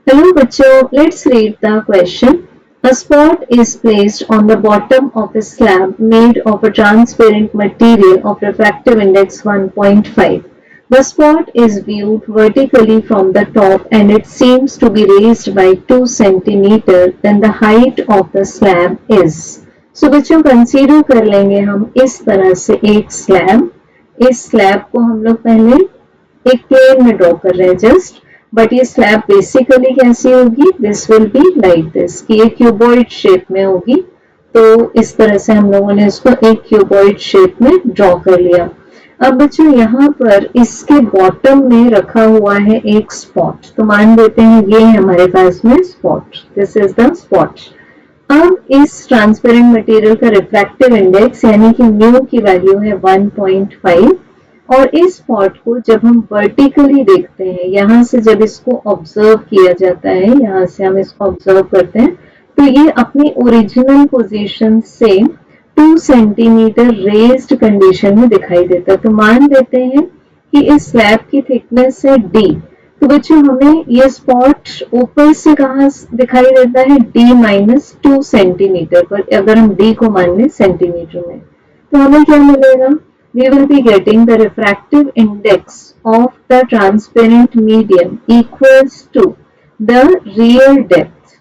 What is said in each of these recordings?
Hello bachcho, let's read the question. A spot is placed on the bottom of a slab made of a transparent material of refractive index 1.5. The spot is viewed vertically from the top and it seems to be raised by 2 centimeter then the height of the slab is. So बच्चों consider कर लेंगे हम इस तरह से एक slab. इस slab को हम लोग पहले एक प्लेन में ड्रॉ कर रहे हैं जस्ट. बट ये स्लैब बेसिकली कैसी होगी, this will be like this कि एक क्यूबॉइड शेप में होगी. तो इस तरह से हम लोगों ने इसको एक क्यूबॉइड शेप में ड्रॉ कर लिया. अब बच्चों यहाँ पर इसके बॉटम में रखा हुआ है एक स्पॉट. तो मान लेते हैं ये है हमारे पास में spot. This is the spot. अब इस ट्रांसपेरेंट मटेरियल का रिफ्रैक्टिव इंडेक्स यानी कि म्यू की वैल्यू है 1.5 और इस स्पॉट को जब हम वर्टिकली देखते हैं, यहाँ से जब इसको ऑब्जर्व किया जाता है, यहाँ से हम इसको ऑब्जर्व करते हैं तो ये अपनी ओरिजिनल पोजीशन से 2 सेंटीमीटर रेज्ड कंडीशन में दिखाई देता है. तो मान लेते हैं कि इस स्लैब की थिकनेस है d. तो बच्चों हमें ये स्पॉट ऊपर से कहाँ दिखाई देता है, d-2 सेंटीमीटर पर. अगर हम d को मान लें सेंटीमीटर में तो हमें क्या मिलेगा, we will be getting the refractive index of the transparent medium equals to the real depth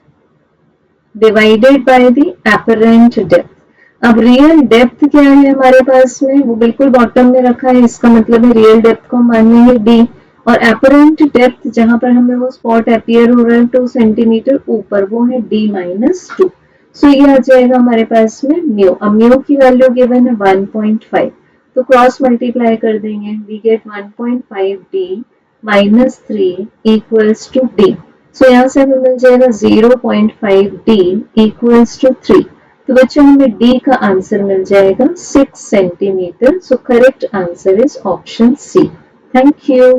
divided by the apparent depth. अब रियल डेप्थ क्या है हमारे पास में, वो बिल्कुल बॉटम में रखा है. इसका मतलब है रियल डेप्थ को मानेंगे d और एपरेंट डेप्थ जहां पर हमें वो स्पॉट अपीयर हो रहा है 2 सेंटीमीटर ऊपर, वो है d-2. सो ये आ जाएगा हमारे पास में म्यू. अब म्यू की वैल्यू गिवन है 1.5 तो क्रॉस मल्टीप्लाई कर देंगे. We get 1.5d minus 3 equals to d. So यहाँ से हमें मिल जाएगा 0.5d इक्वल्स टू 3. तो बच्चों हमें d का आंसर मिल जाएगा 6 centimetre. So correct answer is option C. Thank you.